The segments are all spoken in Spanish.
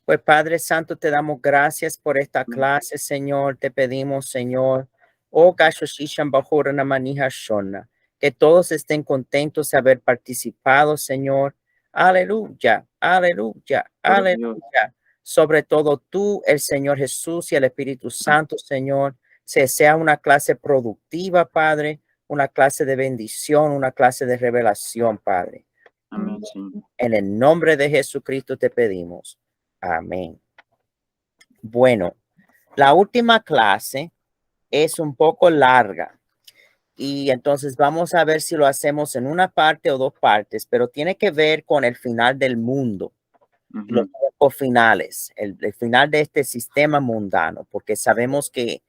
Pues Padre Santo, te damos gracias por esta clase, Señor. Te pedimos, Señor, oh Gashoshishan Bahurana Manija Shona, que todos estén contentos de haber participado, Señor. Aleluya, aleluya, Gloria a Dios. aleluya. Sobre todo tú, el Señor Jesús y el Espíritu Santo, Señor, sea una clase productiva, Padre, una clase de bendición, una clase de revelación, Padre. Amén, Señor. En el nombre de Jesucristo te pedimos. Amén. Bueno, la última clase es un poco larga y entonces vamos a ver si lo hacemos en una parte o dos partes, pero tiene que ver con el final del mundo, los tiempos finales, el final de este sistema mundano, porque sabemos que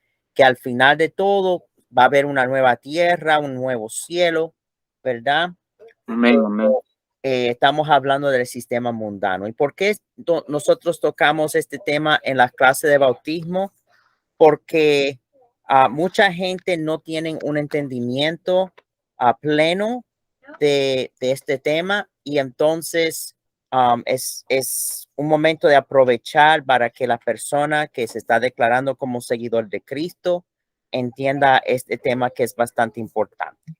al final de todo va a haber una nueva tierra, un nuevo cielo, ¿verdad? Amén, amén. Estamos hablando del sistema mundano. ¿Y por qué nosotros tocamos este tema en las clases de bautismo? Porque mucha gente no tiene un entendimiento pleno de este tema y entonces es un momento de aprovechar para que la persona que se está declarando como seguidor de Cristo entienda este tema que es bastante importante.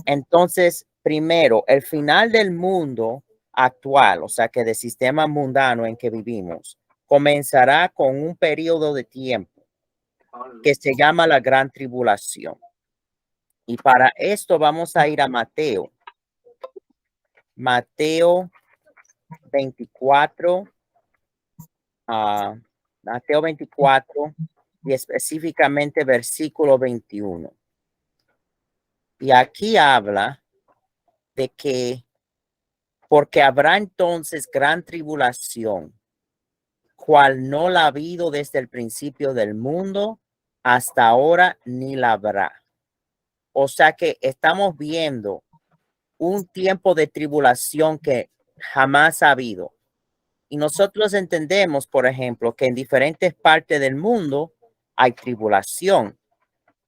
Entonces, primero, el final del mundo actual, o sea que del sistema mundano en que vivimos, comenzará con un periodo de tiempo que se llama la Gran Tribulación. Y para esto vamos a ir a Mateo. Mateo 24, Mateo 24 y específicamente versículo 21. Y aquí habla de que porque habrá entonces gran tribulación, cual no la ha habido desde el principio del mundo hasta ahora ni la habrá. O sea que estamos viendo un tiempo de tribulación que jamás ha habido. Y nosotros entendemos, por ejemplo, que en diferentes partes del mundo hay tribulación.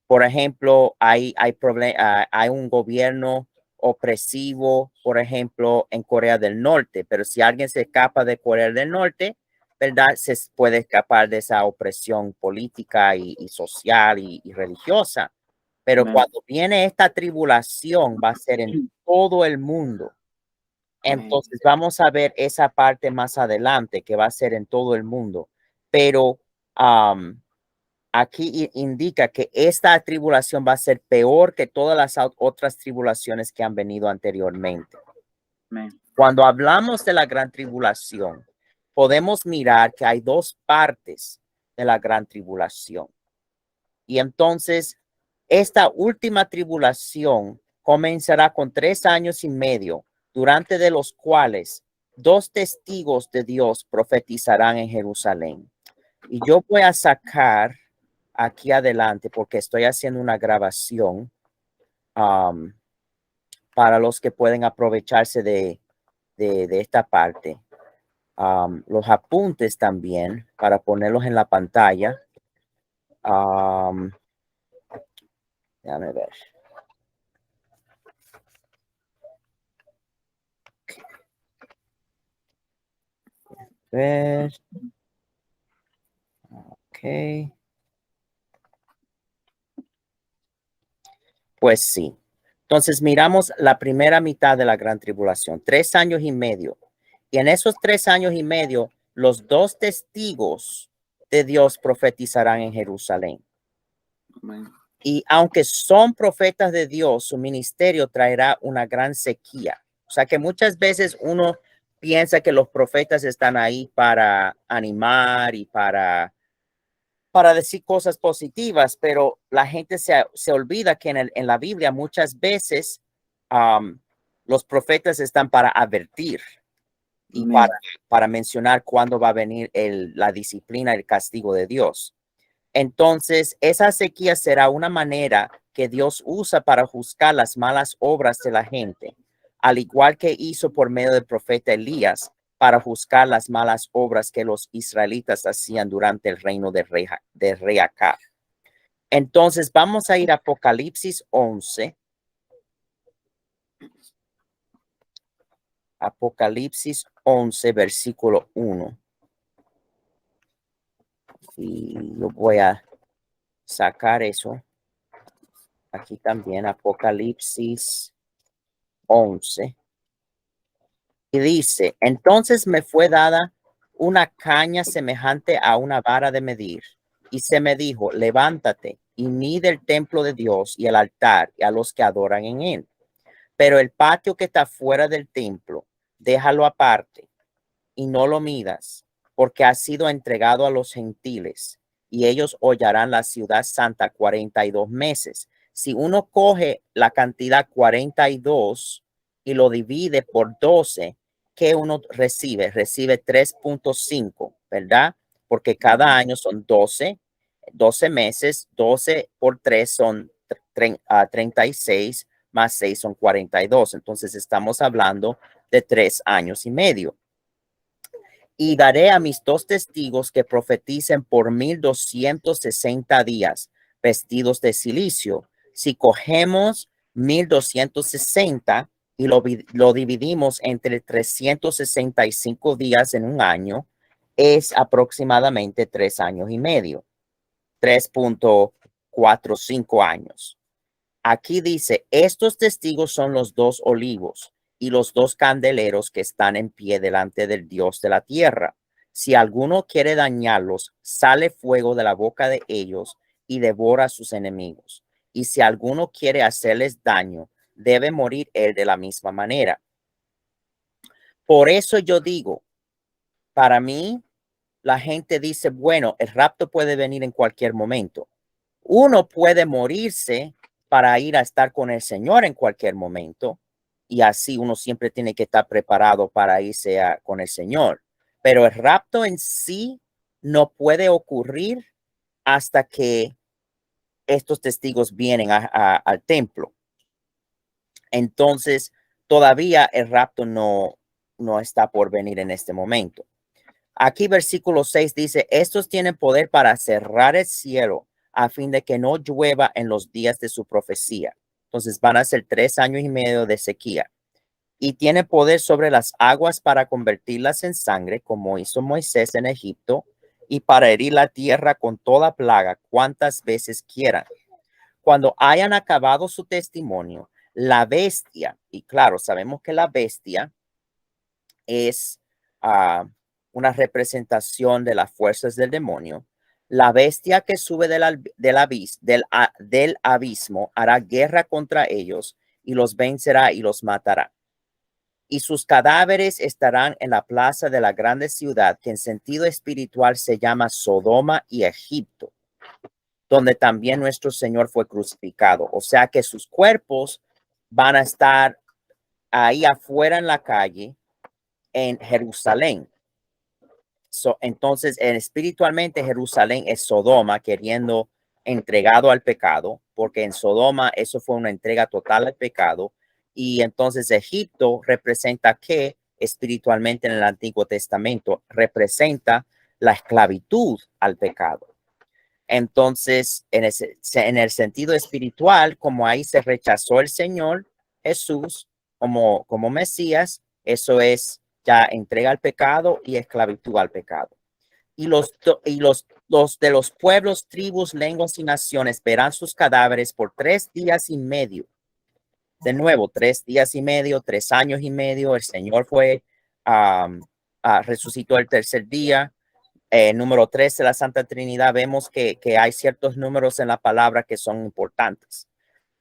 Por ejemplo, hay un gobierno opresivo, por ejemplo, en Corea del Norte, pero si alguien se escapa de Corea del Norte, ¿verdad? Se puede escapar de esa opresión política y social y religiosa. Pero Amén. cuando viene esta tribulación, va a ser en todo el mundo. Entonces vamos a ver esa parte más adelante, que va a ser en todo el mundo. Pero aquí indica que esta tribulación va a ser peor que todas las otras tribulaciones que han venido anteriormente. Amén. Cuando hablamos de la gran tribulación, podemos mirar que hay dos partes de la gran tribulación. Y entonces, esta última tribulación comenzará con 3 años y medio, durante de los cuales 2 testigos de Dios profetizarán en Jerusalén. Y yo voy a sacar aquí adelante, porque estoy haciendo una grabación para los que pueden aprovecharse de esta parte. Los apuntes también para ponerlos en la pantalla. Déjame ver. Ver. Ok. Pues sí. Entonces miramos la primera mitad de la gran tribulación, 3 años y medio. Y en esos 3 años y medio, los 2 testigos de Dios profetizarán en Jerusalén. Amén. Y aunque son profetas de Dios, su ministerio traerá una gran sequía. O sea que muchas veces uno piensa que los profetas están ahí para animar y para decir cosas positivas, pero la gente se olvida que en la Biblia muchas veces los profetas están para advertir y para mencionar cuándo va a venir la disciplina y el castigo de Dios. Entonces, esa sequía será una manera que Dios usa para juzgar las malas obras de la gente, al igual que hizo por medio del profeta Elías para juzgar las malas obras que los israelitas hacían durante el reino de rey Acab. Entonces, vamos a ir a Apocalipsis 11. Apocalipsis 11, versículo 1. Y yo voy a sacar eso. Aquí también, Apocalipsis 11. Y dice, entonces me fue dada una caña semejante a una vara de medir. Y se me dijo, levántate y mide el templo de Dios y el altar y a los que adoran en él. Pero el patio que está fuera del templo, déjalo aparte y no lo midas, porque ha sido entregado a los gentiles y ellos hollarán la ciudad santa 42 meses. Si uno coge la cantidad 42 y lo divide por 12, ¿qué uno recibe? Recibe 3.5, ¿verdad? Porque cada año son 12 meses, 12 por 3 son 36, más 6 son 42. Entonces estamos hablando de 3 años y medio. Y daré a mis 2 testigos que profeticen por 1260 días, vestidos de silicio. Si cogemos 1260 y lo dividimos entre 365 días en un año, es aproximadamente 3 años y medio, 3.45 años. Aquí dice, estos testigos son los 2 olivos y los 2 candeleros que están en pie delante del Dios de la tierra. Si alguno quiere dañarlos, sale fuego de la boca de ellos y devora a sus enemigos. Y si alguno quiere hacerles daño, debe morir él de la misma manera. Por eso yo digo, para mí, la gente dice, bueno, el rapto puede venir en cualquier momento. Uno puede morirse para ir a estar con el Señor en cualquier momento, y así uno siempre tiene que estar preparado para irse con el Señor. Pero el rapto en sí no puede ocurrir hasta que estos testigos vienen al templo. Entonces, todavía el rapto no está por venir en este momento. Aquí versículo 6 dice, estos tienen poder para cerrar el cielo a fin de que no llueva en los días de su profecía. Entonces van a ser 3 años y medio de sequía. Y tiene poder sobre las aguas para convertirlas en sangre, como hizo Moisés en Egipto, y para herir la tierra con toda plaga cuantas veces quieran. Cuando hayan acabado su testimonio, la bestia, y claro, sabemos que la bestia es una representación de las fuerzas del demonio. La bestia que sube del abismo hará guerra contra ellos y los vencerá y los matará. Y sus cadáveres estarán en la plaza de la grande ciudad, que en sentido espiritual se llama Sodoma y Egipto, donde también nuestro Señor fue crucificado. O sea que sus cuerpos van a estar ahí afuera en la calle en Jerusalén. Entonces, espiritualmente Jerusalén es Sodoma, queriendo entregado al pecado, porque en Sodoma eso fue una entrega total al pecado. Y entonces Egipto representa que espiritualmente en el Antiguo Testamento representa la esclavitud al pecado. Entonces, en el sentido espiritual, como ahí se rechazó el Señor Jesús como Mesías, eso es ya entrega al pecado y esclavitud al pecado. Y los de los pueblos, tribus, lenguas y naciones verán sus cadáveres por 3 días y medio. De nuevo, 3 días y medio, 3 años y medio. El Señor resucitó el tercer día. Número 3 de la Santa Trinidad, vemos que hay ciertos números en la palabra que son importantes.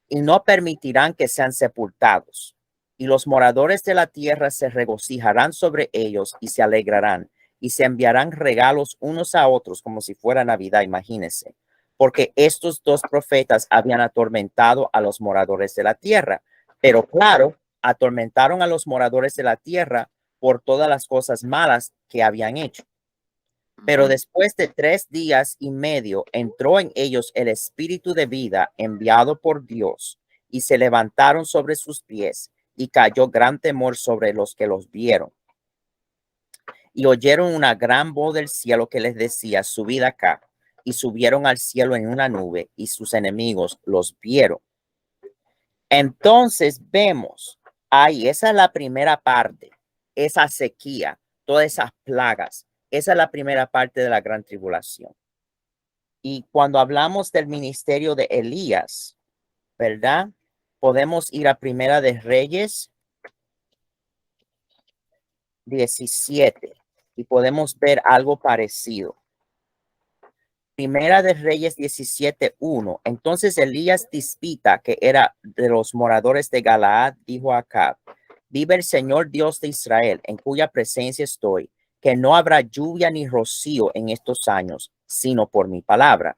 Y no permitirán que sean sepultados. Y los moradores de la tierra se regocijarán sobre ellos y se alegrarán y se enviarán regalos unos a otros como si fuera Navidad, imagínense. Porque estos 2 profetas habían atormentado a los moradores de la tierra. Pero claro, atormentaron a los moradores de la tierra por todas las cosas malas que habían hecho. Pero después de 3 días y medio entró en ellos el espíritu de vida enviado por Dios y se levantaron sobre sus pies y cayó gran temor sobre los que los vieron. Y oyeron una gran voz del cielo que les decía, subid acá. Y subieron al cielo en una nube y sus enemigos los vieron. Entonces vemos ahí, esa es la primera parte, esa sequía, todas esas plagas. Esa es la primera parte de la gran tribulación. Y cuando hablamos del ministerio de Elías, ¿verdad? Podemos ir a Primera de Reyes 17 y podemos ver algo parecido. Primera de Reyes 17:1. Entonces Elías Tispita, que era de los moradores de Galaad, dijo a Acab: vive el Señor Dios de Israel, en cuya presencia estoy, que no habrá lluvia ni rocío en estos años, sino por mi palabra.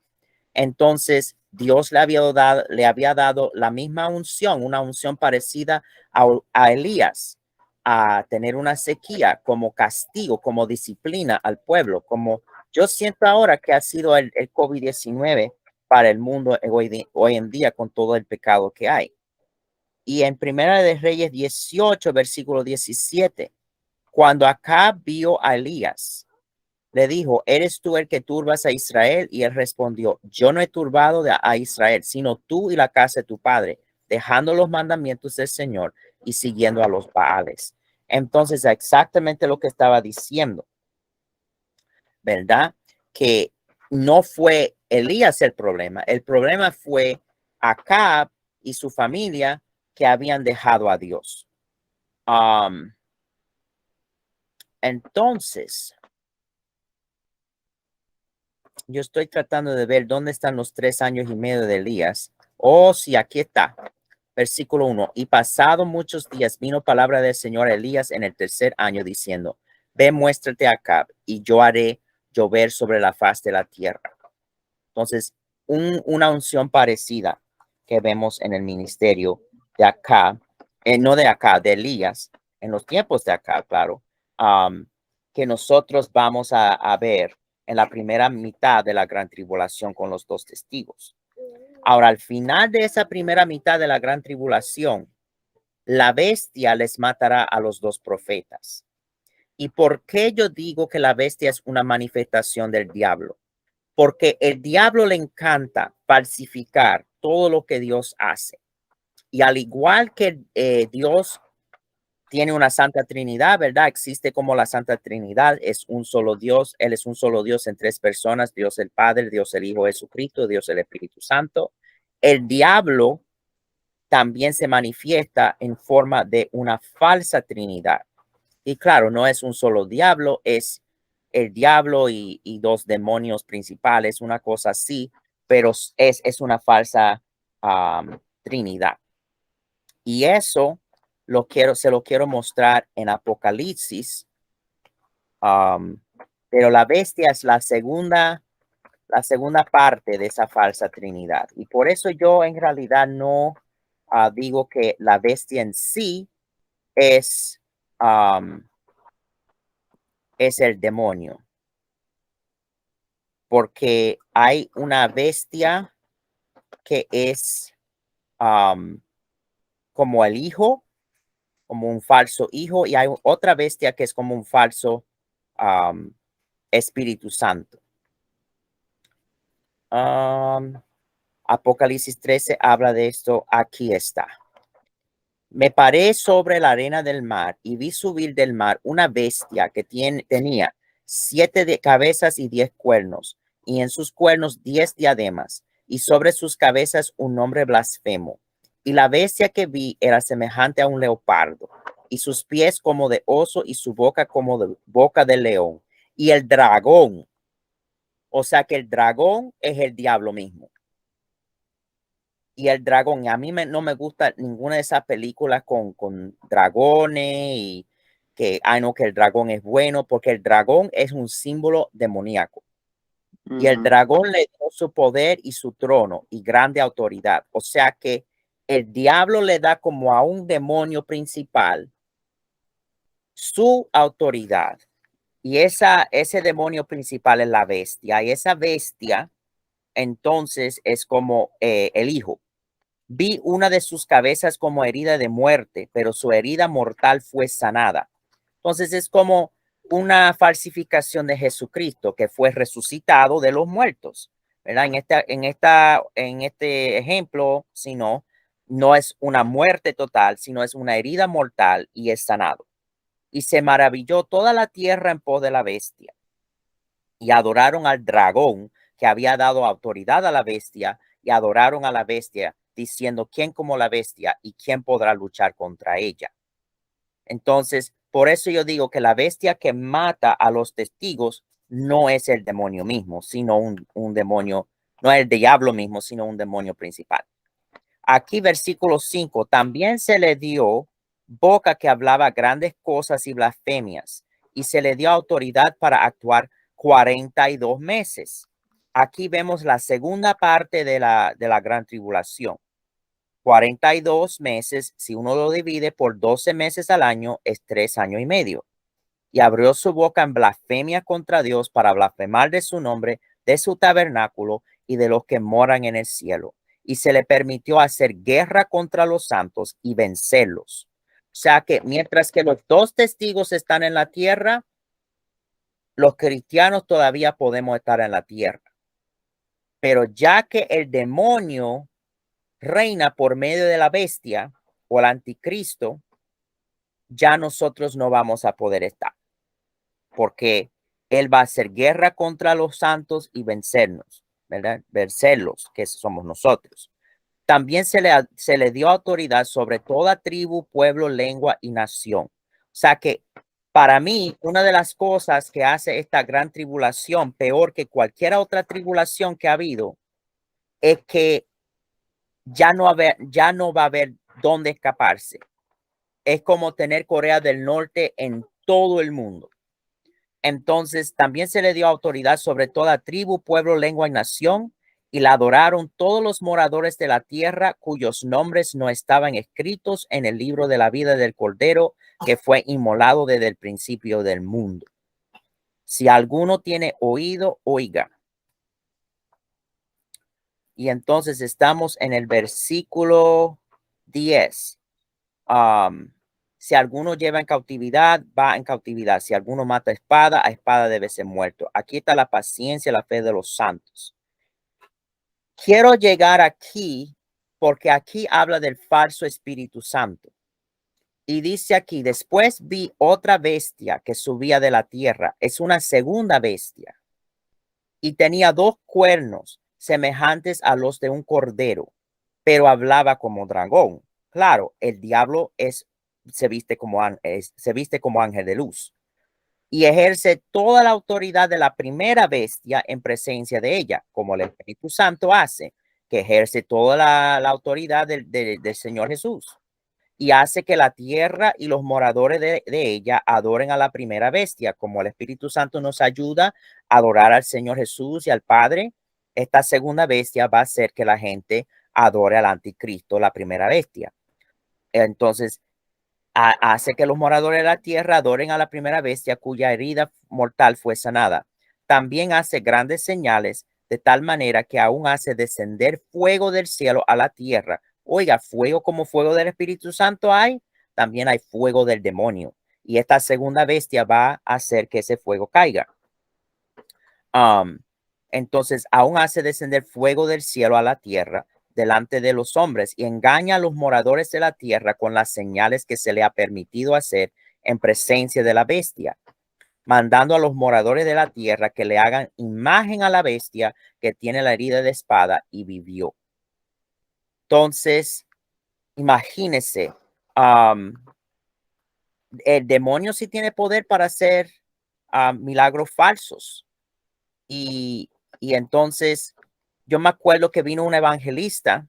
Entonces Dios le había dado la misma unción, una unción parecida a Elías, a tener una sequía como castigo, como disciplina al pueblo, como yo siento ahora que ha sido el COVID-19 para el mundo hoy en día con todo el pecado que hay. Y en Primera de Reyes 18, versículo 17, cuando Acab vio a Elías, le dijo: ¿eres tú el que turbas a Israel? Y él respondió: yo no he turbado a Israel, sino tú y la casa de tu padre, dejando los mandamientos del Señor y siguiendo a los Baales. Entonces, exactamente lo que estaba diciendo, ¿verdad? Que no fue Elías el problema fue Acab y su familia que habían dejado a Dios. Entonces, yo estoy tratando de ver dónde están los 3 años y medio de Elías. Oh, sí, aquí está. Versículo 1. Y pasado muchos días vino palabra del Señor a Elías en el 3er año diciendo: ve, muéstrate a Acab y yo haré llover sobre la faz de la tierra. Entonces, una unción parecida que vemos en el ministerio de Acab, no de Acab, de Elías, en los tiempos de Acab, claro, que nosotros vamos a ver en la primera mitad de la gran tribulación con los 2 testigos. Ahora, al final de esa primera mitad de la gran tribulación, la bestia les matará a los 2 profetas. ¿Y por qué yo digo que la bestia es una manifestación del diablo? Porque el diablo le encanta falsificar todo lo que Dios hace. Y al igual que Dios tiene una Santa Trinidad, ¿verdad? Existe como la Santa Trinidad, es un solo Dios, Él es un solo Dios en 3 personas, Dios el Padre, Dios el Hijo Jesucristo, Dios el Espíritu Santo. El diablo también se manifiesta en forma de una falsa Trinidad. Y claro, no es un solo diablo, es el diablo y 2 demonios principales, una cosa así, pero es una falsa Trinidad. Y eso se lo quiero mostrar en Apocalipsis. Pero la bestia es la segunda parte de esa falsa Trinidad. Y por eso yo en realidad no digo que la bestia en sí es, es el demonio, porque hay una bestia que es como el hijo, como un falso hijo, y hay otra bestia que es como un falso Espíritu Santo. Apocalipsis 13 habla de esto. Aquí está. Me paré sobre la arena del mar y vi subir del mar una bestia que tenía 7 cabezas y 10 cuernos, y en sus cuernos 10 diademas, y sobre sus cabezas un nombre blasfemo. Y la bestia que vi era semejante a un leopardo, y sus pies como de oso, y su boca como de boca de león. Y el dragón, o sea que el dragón es el diablo mismo. Y el dragón, a mí no me gusta ninguna de esas películas con dragones y que, no, que el dragón es bueno, porque el dragón es un símbolo demoníaco. Y el dragón le dio su poder y su trono y grande autoridad. O sea que el diablo le da como a un demonio principal su autoridad. Y ese demonio principal es la bestia. Y esa bestia entonces es como el hijo. Vi una de sus cabezas como herida de muerte, pero su herida mortal fue sanada. Entonces es como una falsificación de Jesucristo que fue resucitado de los muertos, ¿verdad? En este ejemplo, sino no es una muerte total, sino es una herida mortal y es sanado. Y se maravilló toda la tierra en pos de la bestia y adoraron al dragón que había dado autoridad a la bestia y adoraron a la bestia, diciendo quién como la bestia y quién podrá luchar contra ella. Entonces, por eso yo digo que la bestia que mata a los testigos no es el demonio mismo, sino un demonio, no es el diablo mismo, sino un demonio principal. Aquí, versículo 5, también se le dio boca que hablaba grandes cosas y blasfemias, y se le dio autoridad para actuar 42 meses. Aquí vemos la segunda parte de la gran tribulación. 42 meses, si uno lo divide por 12 meses al año, es 3 años y medio. Y abrió su boca en blasfemia contra Dios para blasfemar de su nombre, de su tabernáculo y de los que moran en el cielo. Y se le permitió hacer guerra contra los santos y vencerlos. O sea que mientras que los dos testigos están en la tierra, los cristianos todavía podemos estar en la tierra. Pero ya que el demonio reina por medio de la bestia o el anticristo, ya nosotros no vamos a poder estar, porque él va a hacer guerra contra los santos y vencernos, ¿verdad? Vencerlos, que somos nosotros. También se le dio autoridad sobre toda tribu, pueblo, lengua y nación. O sea que para mí, una de las cosas que hace esta gran tribulación peor que cualquier otra tribulación que ha habido es que ya no va a haber dónde escaparse. Es como tener Corea del Norte en todo el mundo. Entonces también se le dio autoridad sobre toda tribu, pueblo, lengua y nación, y la adoraron todos los moradores de la tierra cuyos nombres no estaban escritos en el libro de la vida del Cordero que fue inmolado desde el principio del mundo. Si alguno tiene oído, oiga. Y entonces estamos en el versículo 10. Si alguno lleva en cautividad, va en cautividad. Si alguno mata a espada debe ser muerto. Aquí está la paciencia, la fe de los santos. Quiero llegar aquí porque aquí habla del falso Espíritu Santo. Y dice aquí, después vi otra bestia que subía de la tierra. Es una segunda bestia. Y tenía 2 cuernos semejantes a los de un cordero, pero hablaba como dragón. Claro, el diablo se viste como ángel de luz y ejerce toda la autoridad de la primera bestia en presencia de ella, como el Espíritu Santo hace, que ejerce toda la autoridad del Señor Jesús y hace que la tierra y los moradores de ella adoren a la primera bestia, como el Espíritu Santo nos ayuda a adorar al Señor Jesús y al Padre. Esta segunda bestia va a hacer que la gente adore al anticristo, la primera bestia. Entonces, hace que los moradores de la tierra adoren a la primera bestia cuya herida mortal fue sanada. También hace grandes señales de tal manera que aún hace descender fuego del cielo a la tierra. Oiga, fuego como fuego del Espíritu Santo hay, también hay fuego del demonio. Y esta segunda bestia va a hacer que ese fuego caiga. Entonces, aún hace descender fuego del cielo a la tierra delante de los hombres y engaña a los moradores de la tierra con las señales que se le ha permitido hacer en presencia de la bestia, mandando a los moradores de la tierra que le hagan imagen a la bestia que tiene la herida de espada y vivió. Entonces, imagínese, el demonio sí tiene poder para hacer milagros falsos. Y entonces yo me acuerdo que vino un evangelista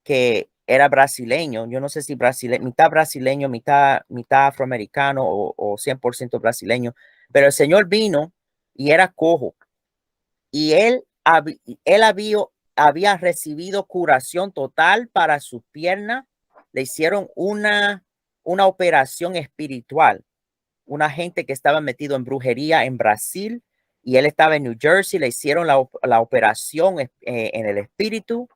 que era brasileño, yo no sé si mitad brasileño, mitad afroamericano o 100% brasileño, pero el señor vino y era cojo y él había recibido curación total para su pierna. Le hicieron una operación espiritual, una gente que estaba metido en brujería en Brasil y él estaba en New Jersey, le hicieron la operación en el espíritu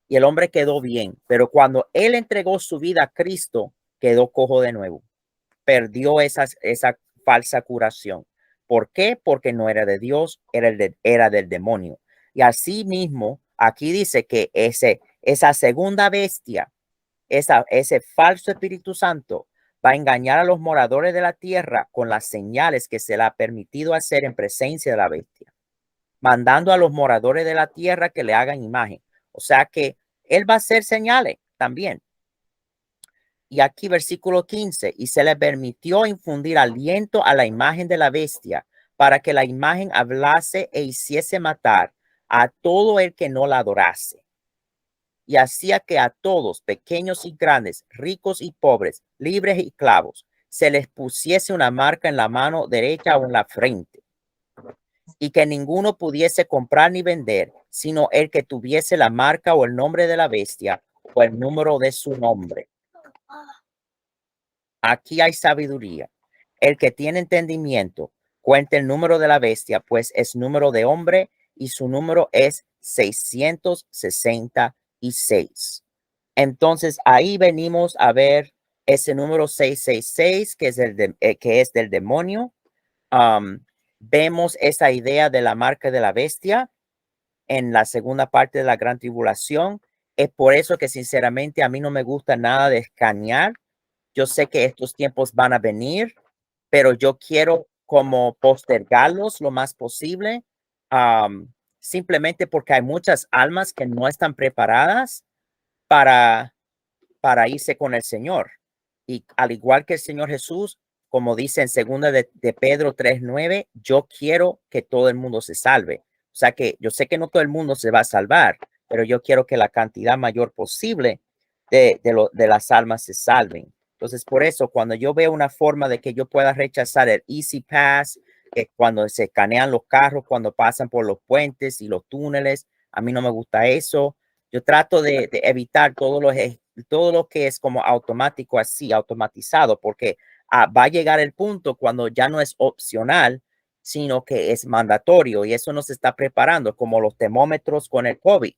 y el hombre quedó bien. Pero cuando él entregó su vida a Cristo, quedó cojo de nuevo. Perdió esa falsa curación. ¿Por qué? Porque no era de Dios, era del demonio. Y así mismo, aquí dice que esa segunda bestia, ese falso Espíritu Santo, va a engañar a los moradores de la tierra con las señales que se le ha permitido hacer en presencia de la bestia. mandando a los moradores de la tierra que le hagan imagen. O sea que él va a hacer señales también. Y aquí versículo 15, y se le permitió infundir aliento a la imagen de la bestia para que la imagen hablase e hiciese matar a todo el que no la adorase. Y hacía que a todos, pequeños y grandes, ricos y pobres, libres y esclavos, se les pusiese una marca en la mano derecha o en la frente, y que ninguno pudiese comprar ni vender, sino el que tuviese la marca o el nombre de la bestia o el número de su nombre. Aquí hay sabiduría. El que tiene entendimiento, cuenta el número de la bestia, pues es número de hombre y su número es 666. Entonces ahí venimos a ver ese número 666, que es del demonio. Vemos esa idea de la marca de la bestia en la segunda parte de la gran tribulación. Es por eso que sinceramente a mí no me gusta nada de escanear. Yo sé que estos tiempos van a venir, pero yo quiero como postergarlos lo más posible, simplemente porque hay muchas almas que no están preparadas para irse con el Señor. Y al igual que el Señor Jesús, como dice en segunda de Pedro 3:9, yo quiero que todo el mundo se salve. O sea que yo sé que no todo el mundo se va a salvar, pero yo quiero que la cantidad mayor posible de las almas se salven. Entonces, por eso, cuando yo veo una forma de que yo pueda rechazar el Easy Pass, que cuando se escanean los carros, cuando pasan por los puentes y los túneles, a mí no me gusta eso. Yo trato de evitar todo lo que es como automático, así, automatizado, porque va a llegar el punto cuando ya no es opcional, sino que es mandatorio, y eso nos está preparando, como los termómetros con el COVID,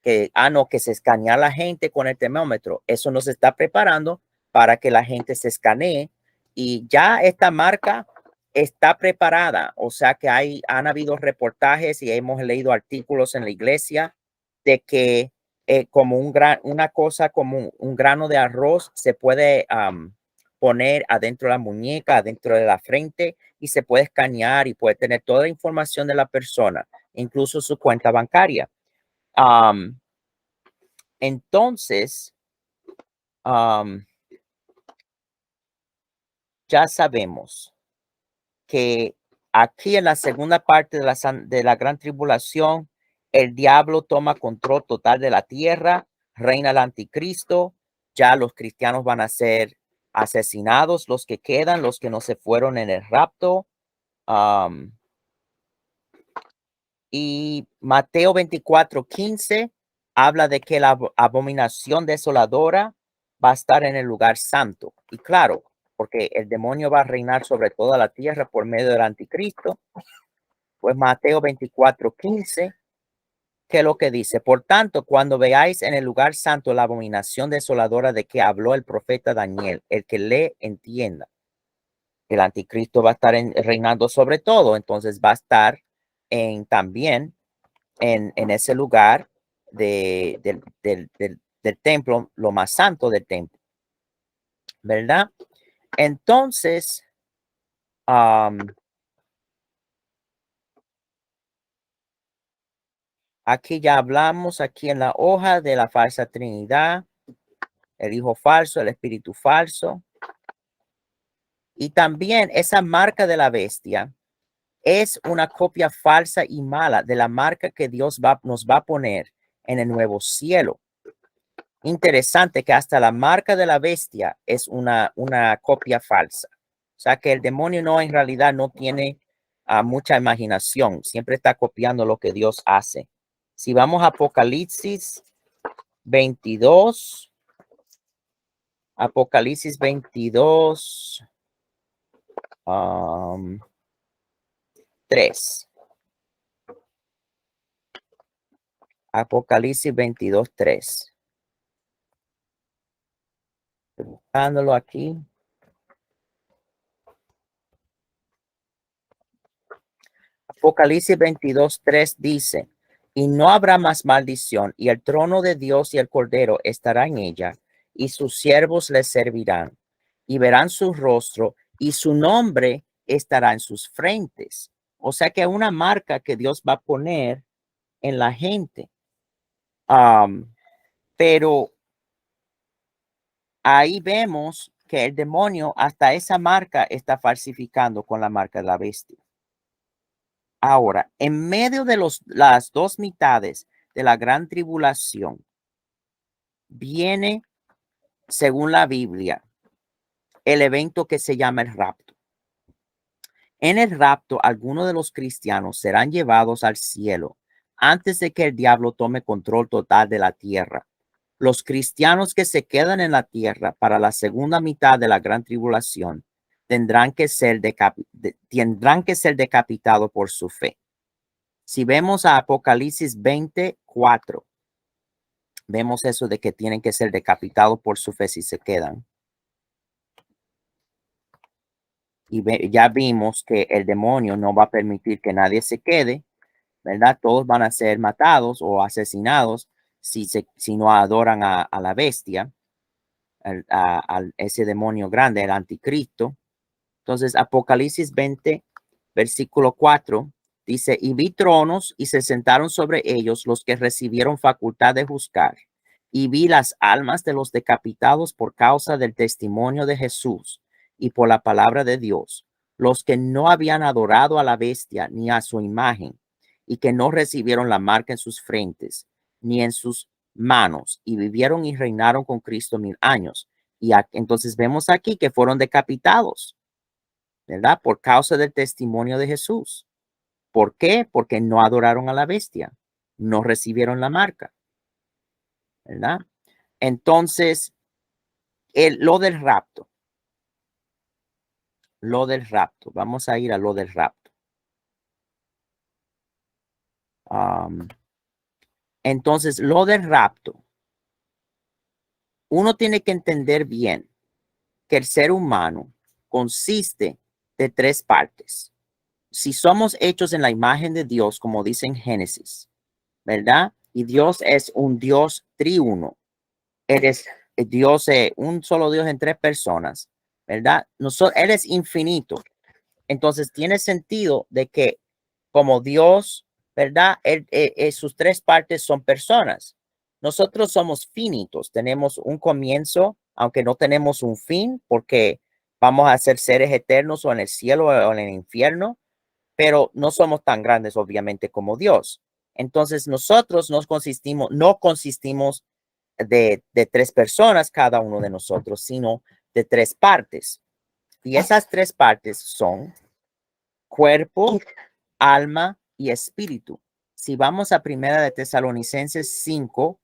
que, no, que se escanea a la gente con el termómetro. Eso nos está preparando para que la gente se escanee, y ya esta marca está preparada. O sea que han habido reportajes y hemos leído artículos en la iglesia de que como una cosa como un grano de arroz se puede poner adentro de la muñeca, adentro de la frente, y se puede escanear y puede tener toda la información de la persona, incluso su cuenta bancaria. Entonces, ya sabemos que aquí en la segunda parte de la gran tribulación, el diablo toma control total de la tierra, reina el anticristo, ya los cristianos van a ser asesinados, los que quedan, los que no se fueron en el rapto. Y Mateo 24:15 habla de que la abominación desoladora va a estar en el lugar santo. Y claro, porque el demonio va a reinar sobre toda la tierra por medio del anticristo. Pues Mateo 24:15, que es lo que dice: por tanto, cuando veáis en el lugar santo la abominación desoladora de que habló el profeta Daniel, el que le entienda, el anticristo va a estar reinando sobre todo. Entonces va a estar también en ese lugar del templo, lo más santo del templo, ¿verdad? Entonces, aquí ya hablamos, aquí en la hoja, de la falsa trinidad, el hijo falso, el espíritu falso. Y también esa marca de la bestia es una copia falsa y mala de la marca que Dios nos va a poner en el nuevo cielo. Interesante que hasta la marca de la bestia es una copia falsa. O sea que el demonio en realidad no tiene mucha imaginación, siempre está copiando lo que Dios hace. Si vamos a Apocalipsis 22, Apocalipsis 22, 3. Apocalipsis 22:3. Buscándolo aquí. Apocalipsis 22:3 dice: y no habrá más maldición, y el trono de Dios y el Cordero estará en ella, y sus siervos les servirán, y verán su rostro, y su nombre estará en sus frentes. O sea que es una marca que Dios va a poner en la gente. Pero ahí vemos que el demonio hasta esa marca está falsificando con la marca de la bestia. Ahora, en medio de las dos mitades de la gran tribulación, viene, según la Biblia, el evento que se llama el rapto. En el rapto, algunos de los cristianos serán llevados al cielo antes de que el diablo tome control total de la tierra. Los cristianos que se quedan en la tierra para la segunda mitad de la gran tribulación tendrán que ser decapitados por su fe. Si vemos a Apocalipsis 24, vemos eso de que tienen que ser decapitados por su fe si se quedan. Y ya vimos que el demonio no va a permitir que nadie se quede, ¿verdad? Todos van a ser matados o asesinados si no adoran a la bestia, a ese demonio grande, el anticristo. Entonces, Apocalipsis 20, versículo 4, dice, y vi tronos y se sentaron sobre ellos los que recibieron facultad de juzgar. Y vi las almas de los decapitados por causa del testimonio de Jesús y por la palabra de Dios, los que no habían adorado a la bestia ni a su imagen y que no recibieron la marca en sus frentes ni en sus manos y vivieron y reinaron con Cristo 1000 años. Y entonces vemos aquí que fueron decapitados, ¿verdad? Por causa del testimonio de Jesús. ¿Por qué? Porque no adoraron a la bestia, no recibieron la marca, ¿verdad? Entonces, lo del rapto, vamos a ir a lo del rapto. Entonces, lo del rapto, uno tiene que entender bien que el ser humano consiste de tres partes. Si somos hechos en la imagen de Dios, como dice en Génesis, ¿verdad? Y Dios es un Dios triuno. Él es Dios, un solo Dios en tres personas, ¿verdad? Él es infinito. Entonces tiene sentido de que como Dios, ¿verdad? Sus tres partes son personas. Nosotros somos finitos, tenemos un comienzo, aunque no tenemos un fin, porque vamos a ser seres eternos o en el cielo o en el infierno, pero no somos tan grandes, obviamente, como Dios. Entonces nosotros no consistimos de tres personas cada uno de nosotros, sino de tres partes. Y esas tres partes son cuerpo, alma y espíritu. Si vamos a Primera de Tesalonicenses 5,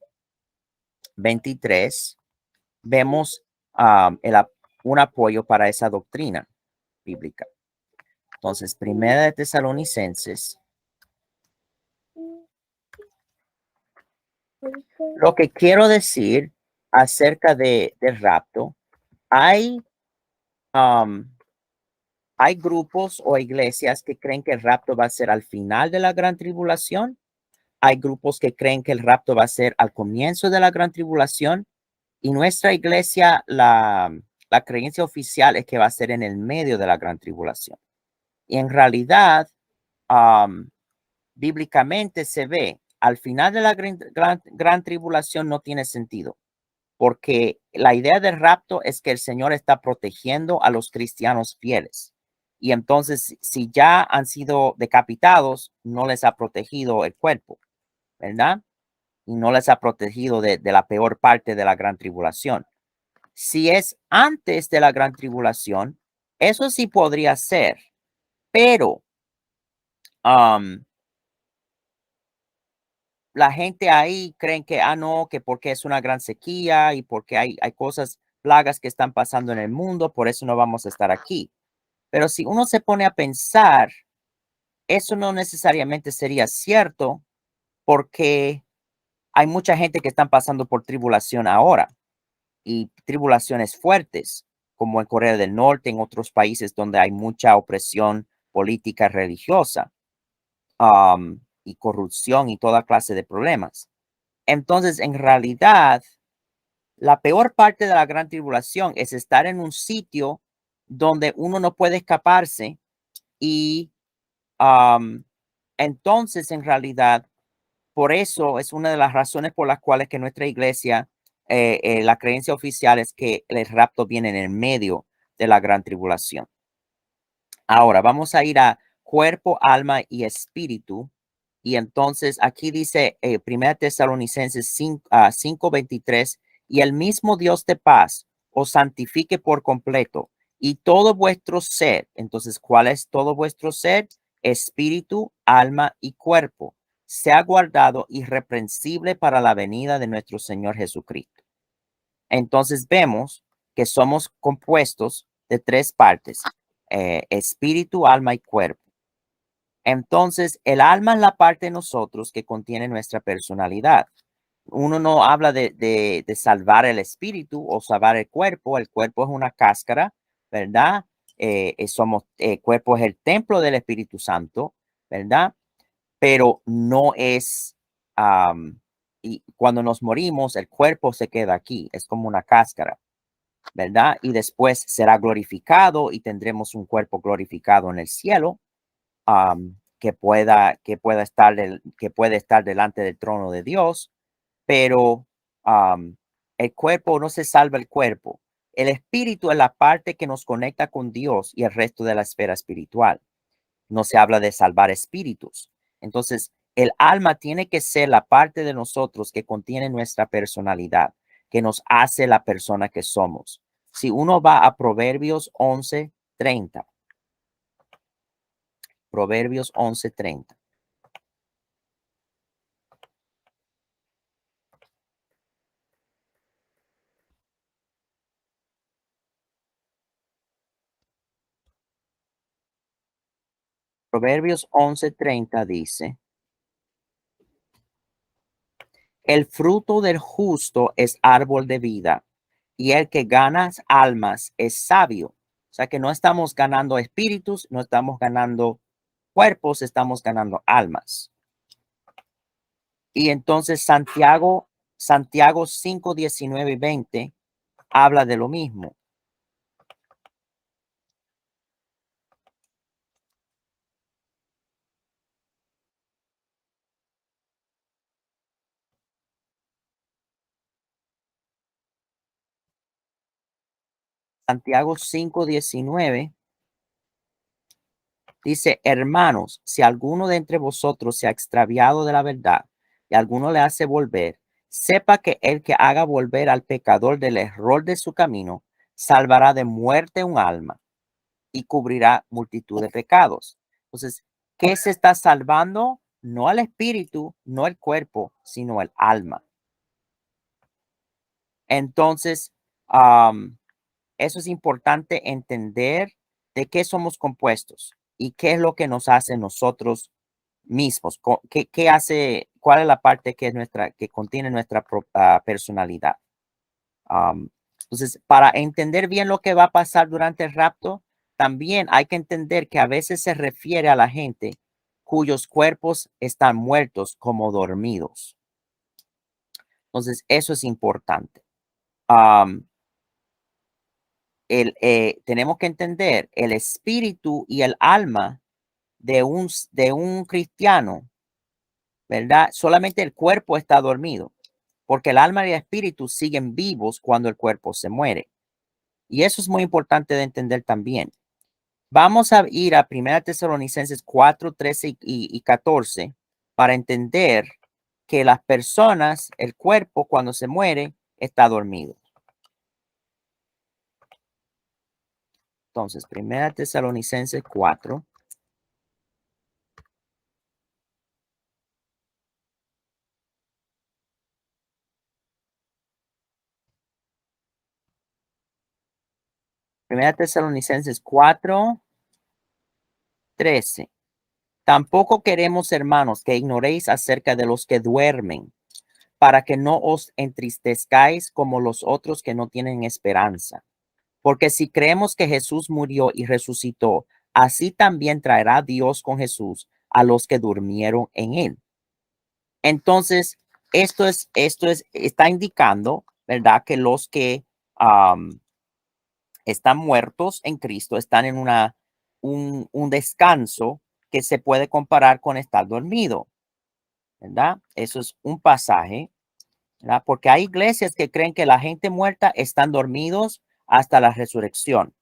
23, vemos un apoyo para esa doctrina bíblica. Entonces, Primera de Tesalonicenses, lo que quiero decir acerca del rapto, hay grupos o iglesias que creen que el rapto va a ser al final de la gran tribulación. Hay grupos que creen que el rapto va a ser al comienzo de la gran tribulación. Y nuestra iglesia, la creencia oficial es que va a ser en el medio de la gran tribulación. Y en realidad, bíblicamente se ve, al final de la gran tribulación no tiene sentido, porque la idea del rapto es que el Señor está protegiendo a los cristianos fieles. Y entonces, si ya han sido decapitados, no les ha protegido el cuerpo, ¿verdad? Y no les ha protegido de la peor parte de la gran tribulación. Si es antes de la gran tribulación, eso sí podría ser, pero la gente ahí creen que, no, que porque es una gran sequía y porque hay cosas, plagas que están pasando en el mundo, por eso no vamos a estar aquí. Pero si uno se pone a pensar, eso no necesariamente sería cierto, porque hay mucha gente que están pasando por tribulación ahora y tribulaciones fuertes, como en Corea del Norte, en otros países donde hay mucha opresión política religiosa, y corrupción y toda clase de problemas. Entonces, en realidad, la peor parte de la gran tribulación es estar en un sitio donde uno no puede escaparse y Entonces, en realidad, por eso es una de las razones por las cuales que nuestra iglesia, la creencia oficial es que el rapto viene en el medio de la gran tribulación. Ahora vamos a ir a cuerpo, alma y espíritu. Y entonces aquí dice 1 Tesalonicenses 5:23, y el mismo Dios de paz os santifique por completo y todo vuestro ser. Entonces, ¿cuál es todo vuestro ser? Espíritu, alma y cuerpo sea guardado irreprensible para la venida de nuestro Señor Jesucristo. Entonces vemos que somos compuestos de tres partes, espíritu, alma y cuerpo. Entonces, el alma es la parte de nosotros que contiene nuestra personalidad. Uno no habla de salvar el espíritu o salvar el cuerpo. El cuerpo es una cáscara, ¿verdad? Cuerpo es el templo del Espíritu Santo, ¿verdad? Pero no es, y cuando nos morimos, el cuerpo se queda aquí, es como una cáscara, ¿verdad? Y después será glorificado y tendremos un cuerpo glorificado en el cielo, que puede estar delante del trono de Dios, pero el cuerpo no se salva el cuerpo. El espíritu es la parte que nos conecta con Dios y el resto de la esfera espiritual. No se habla de salvar espíritus. Entonces, el alma tiene que ser la parte de nosotros que contiene nuestra personalidad, que nos hace la persona que somos. Si uno va a Proverbios 11:30, Proverbios 11:30. Proverbios 11:30 dice: el fruto del justo es árbol de vida, y el que gana almas es sabio. O sea que no estamos ganando espíritus, no estamos ganando cuerpos, estamos ganando almas. Y entonces Santiago 5:19 y 20 habla de lo mismo. Santiago 5:19 dice: hermanos, si alguno de entre vosotros se ha extraviado de la verdad y alguno le hace volver, sepa que el que haga volver al pecador del error de su camino, salvará de muerte un alma y cubrirá multitud de pecados. Entonces, ¿qué se está salvando? No al espíritu, no el cuerpo, sino el alma. Entonces, eso es importante entender de qué somos compuestos y qué es lo que nos hace nosotros mismos. ¿Qué hace? ¿Cuál es la parte que es nuestra, que contiene nuestra personalidad? Entonces, para entender bien lo que va a pasar durante el rapto, también hay que entender que a veces se refiere a la gente cuyos cuerpos están muertos como dormidos. Entonces, eso es importante. Tenemos que entender el espíritu y el alma de un cristiano, ¿verdad? Solamente el cuerpo está dormido, porque el alma y el espíritu siguen vivos cuando el cuerpo se muere. Y eso es muy importante de entender también. Vamos a ir a 1 Tesalonicenses 4:13 y 14 para entender que las personas, el cuerpo cuando se muere, está dormido. Entonces, 1 Tesalonicenses 4. Primera Tesalonicenses 4:13. Tampoco queremos, hermanos, que ignoréis acerca de los que duermen, para que no os entristezcáis como los otros que no tienen esperanza. Porque si creemos que Jesús murió y resucitó, así también traerá Dios con Jesús a los que durmieron en él. Entonces, está indicando, ¿verdad? Que los que están muertos en Cristo están en un descanso que se puede comparar con estar dormido, ¿verdad? Eso es un pasaje, ¿verdad? Porque hay iglesias que creen que la gente muerta están dormidos hasta la resurrección.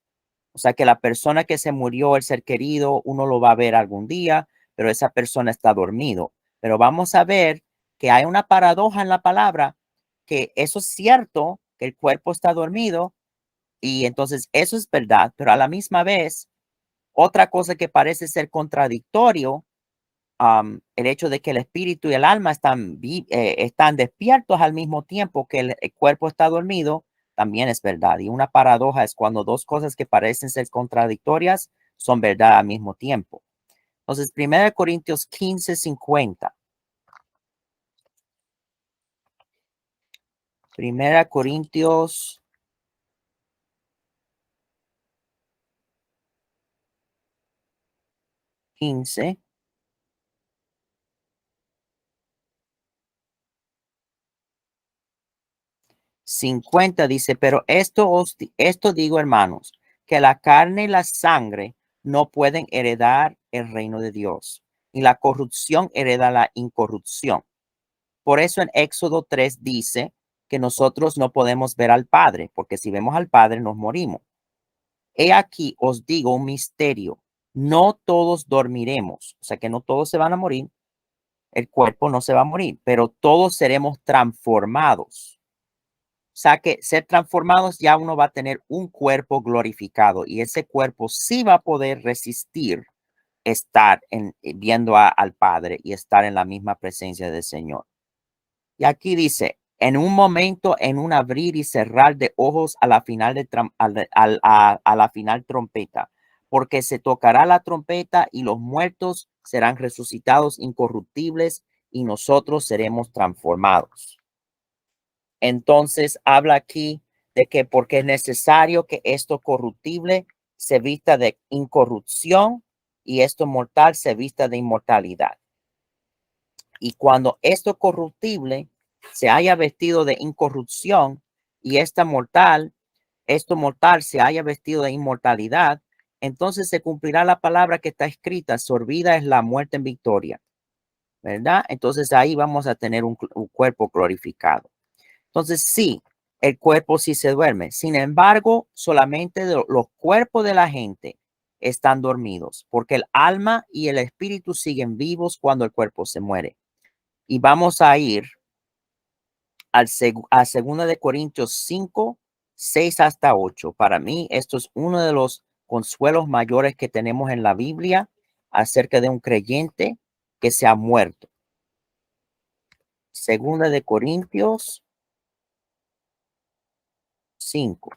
O sea que la persona que se murió, el ser querido, uno lo va a ver algún día, pero esa persona está dormido. Pero vamos a ver que hay una paradoja en la palabra, que eso es cierto, que el cuerpo está dormido, y entonces eso es verdad, pero a la misma vez, otra cosa que parece ser contradictorio, el hecho de que el espíritu y el alma están despiertos al mismo tiempo que el cuerpo está dormido, también es verdad. Y una paradoja es cuando dos cosas que parecen ser contradictorias son verdad al mismo tiempo. Entonces, 1 Corintios 15:50. 1 Corintios 15. 50 dice, pero esto digo, hermanos, que la carne y la sangre no pueden heredar el reino de Dios, y la corrupción hereda la incorrupción. Por eso en Éxodo 3 dice que nosotros no podemos ver al Padre, porque si vemos al Padre nos morimos. He aquí os digo un misterio, no todos dormiremos, o sea que no todos se van a morir, el cuerpo no se va a morir, pero todos seremos transformados. O sea que ser transformados ya uno va a tener un cuerpo glorificado y ese cuerpo sí va a poder resistir estar viendo al Padre y estar en la misma presencia del Señor. Y aquí dice, en un momento, en un abrir y cerrar de ojos a la final, a la final trompeta, porque se tocará la trompeta y los muertos serán resucitados incorruptibles y nosotros seremos transformados. Entonces habla aquí de que porque es necesario que esto corruptible se vista de incorrupción y esto mortal se vista de inmortalidad. Y cuando esto corruptible se haya vestido de incorrupción y esto mortal se haya vestido de inmortalidad, entonces se cumplirá la palabra que está escrita, sorbida es la muerte en victoria, ¿verdad? Entonces ahí vamos a tener un cuerpo glorificado. Entonces, sí, el cuerpo sí se duerme. Sin embargo, solamente los cuerpos de la gente están dormidos, porque el alma y el espíritu siguen vivos cuando el cuerpo se muere. Y vamos a ir a 2 de Corintios 5, 6 hasta 8. Para mí, esto es uno de los consuelos mayores que tenemos en la Biblia acerca de un creyente que se ha muerto. 2 de Corintios 5.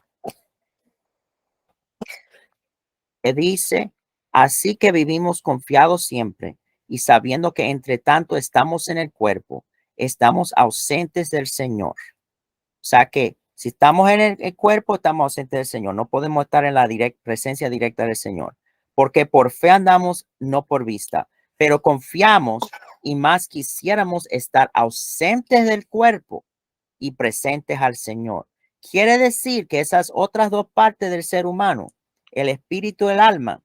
Que dice, así que vivimos confiados siempre y sabiendo que entre tanto estamos en el cuerpo, estamos ausentes del Señor. O sea que si estamos en el cuerpo, estamos ausentes del Señor. No podemos estar en la presencia directa del Señor, porque por fe andamos, no por vista, pero confiamos y más quisiéramos estar ausentes del cuerpo y presentes al Señor. Quiere decir que esas otras dos partes del ser humano, el espíritu y el alma,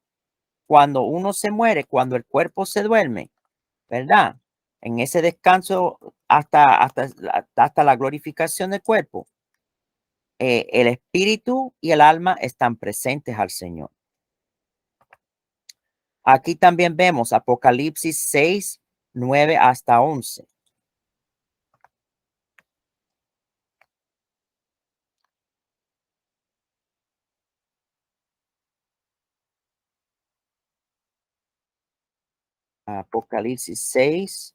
cuando uno se muere, cuando el cuerpo se duerme, ¿verdad? En ese descanso hasta la glorificación del cuerpo, el espíritu y el alma están presentes al Señor. Aquí también vemos Apocalipsis 6, 9 hasta 11. Apocalipsis 6.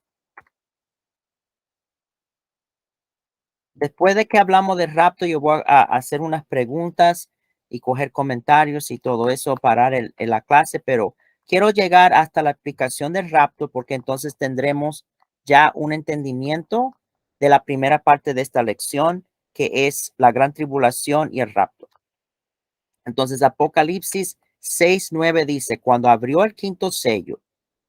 Después de que hablamos del rapto, yo voy a hacer unas preguntas y coger comentarios y todo eso, parar en la clase, pero quiero llegar hasta la explicación del rapto porque entonces tendremos ya un entendimiento de la primera parte de esta lección, que es la gran tribulación y el rapto. Entonces, Apocalipsis 6:9 dice, cuando abrió el quinto sello,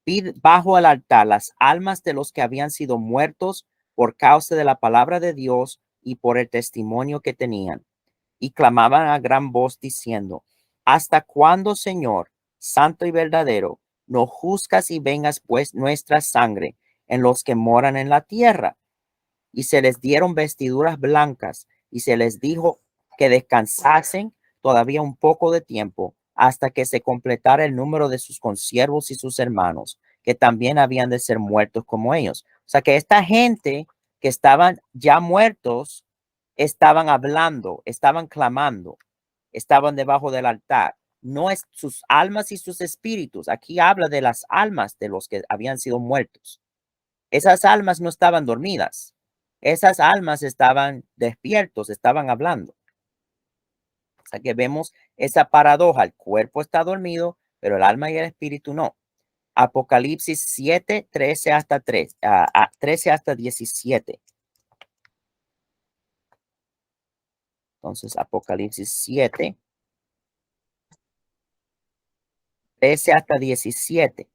vi bajo el altar las almas de los que habían sido muertos por causa de la palabra de Dios y por el testimonio que tenían. Y clamaban a gran voz diciendo, ¿hasta cuándo, Señor, santo y verdadero, no juzgas y vengas pues nuestra sangre en los que moran en la tierra. Y se les dieron vestiduras blancas y se les dijo que descansasen todavía un poco de tiempo hasta que se completara el número de sus consiervos y sus hermanos, que también habían de ser muertos como ellos. O sea que esta gente que estaban ya muertos, estaban hablando, estaban clamando, estaban debajo del altar. No es sus almas y sus espíritus. Aquí habla de las almas de los que habían sido muertos. Esas almas no estaban dormidas. Esas almas estaban despiertos, estaban hablando. O sea que vemos esa paradoja. El cuerpo está dormido, pero el alma y el espíritu no. Apocalipsis 7, 13 hasta 13 hasta 17. Entonces, Apocalipsis 7, 13 hasta 17.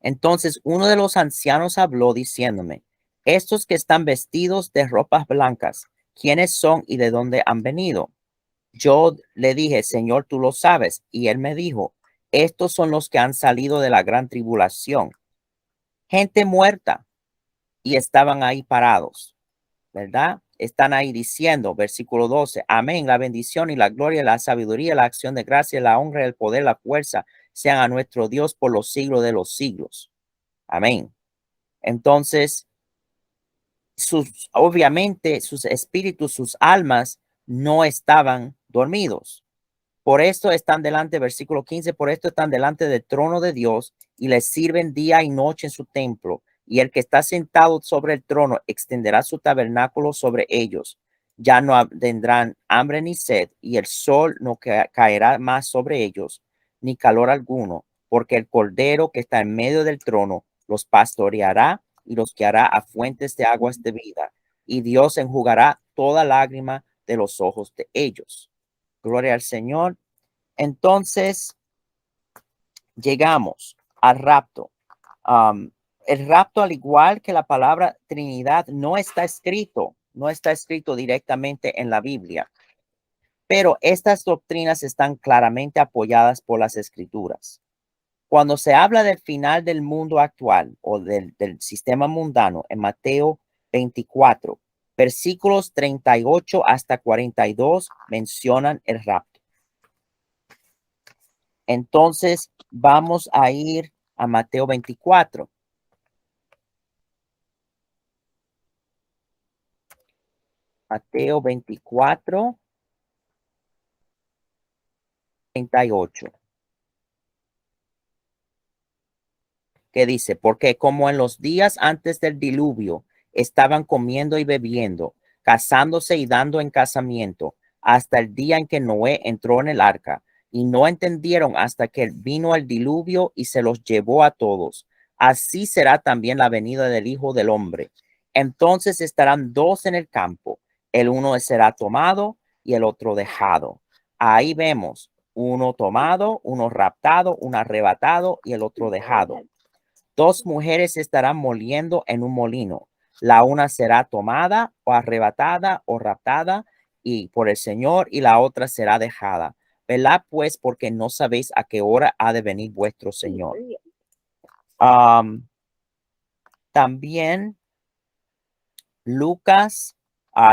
Entonces uno de los ancianos habló diciéndome, estos que están vestidos de ropas blancas, ¿quiénes son y de dónde han venido? Yo le dije, Señor, tú lo sabes. Y él me dijo, estos son los que han salido de la gran tribulación, gente muerta, y estaban ahí parados, ¿verdad? Están ahí diciendo, versículo 12, amén, la bendición y la gloria, la sabiduría, la acción de gracia, la honra, el poder, la fuerza, sean a nuestro Dios por los siglos de los siglos. Amén. Entonces, obviamente sus espíritus, sus almas no estaban dormidos. Por esto están delante, versículo 15, por esto están delante del trono de Dios y les sirven día y noche en su templo. Y el que está sentado sobre el trono extenderá su tabernáculo sobre ellos. Ya no tendrán hambre ni sed, y el sol no caerá más sobre ellos, ni calor alguno, porque el cordero que está en medio del trono los pastoreará y los guiará a fuentes de aguas de vida. Y Dios enjugará toda lágrima de los ojos de ellos. Gloria al Señor. Entonces llegamos al rapto. El rapto, al igual que la palabra Trinidad, no está escrito directamente en la Biblia, pero estas doctrinas están claramente apoyadas por las escrituras. Cuando se habla del final del mundo actual o del sistema mundano en Mateo 24, versículos 38 hasta 42 mencionan el rapto. Entonces vamos a ir a Mateo 24. Mateo 24, 38. Que dice, porque como en los días antes del diluvio estaban comiendo y bebiendo, casándose y dando en casamiento, hasta el día en que Noé entró en el arca, y no entendieron hasta que vino el diluvio y se los llevó a todos. Así será también la venida del Hijo del Hombre. Entonces estarán dos en el campo, el uno será tomado y el otro dejado. Ahí vemos uno tomado, uno raptado, uno arrebatado y el otro dejado. Dos mujeres estarán moliendo en un molino. La una será tomada o arrebatada o raptada y por el Señor, y la otra será dejada. Velad pues, porque no sabéis a qué hora ha de venir vuestro Señor. También Lucas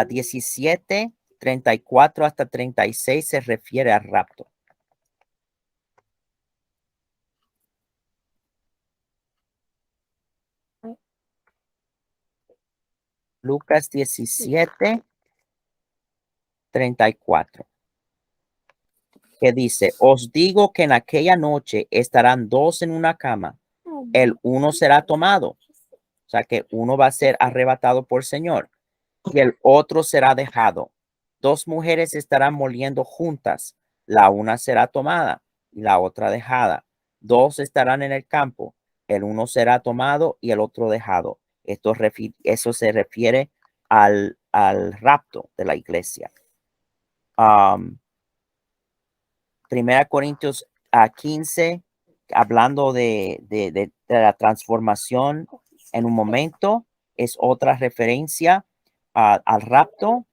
17, 34 hasta 36 se refiere al rapto. Lucas 17, 34. Que dice, os digo que en aquella noche estarán dos en una cama, el uno será tomado, o sea que uno va a ser arrebatado por el Señor y el otro será dejado. Dos mujeres estarán moliendo juntas, la una será tomada y la otra dejada. Dos estarán en el campo, el uno será tomado y el otro dejado. Eso se refiere al rapto de la iglesia. Primera Corintios 15, hablando de la transformación en un momento, es otra referencia al rapto.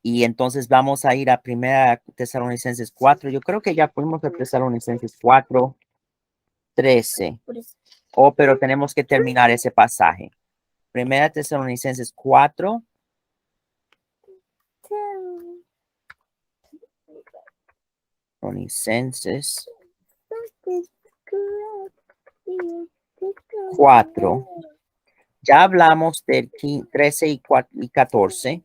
Y entonces vamos a ir a Primera Tesalonicenses 4. Yo creo que ya fuimos a Tesalonicenses 4. 13. Oh, pero tenemos que terminar ese pasaje. Primera Tesalonicenses 4. Tesalonicenses 4. Ya hablamos del 13 y 14.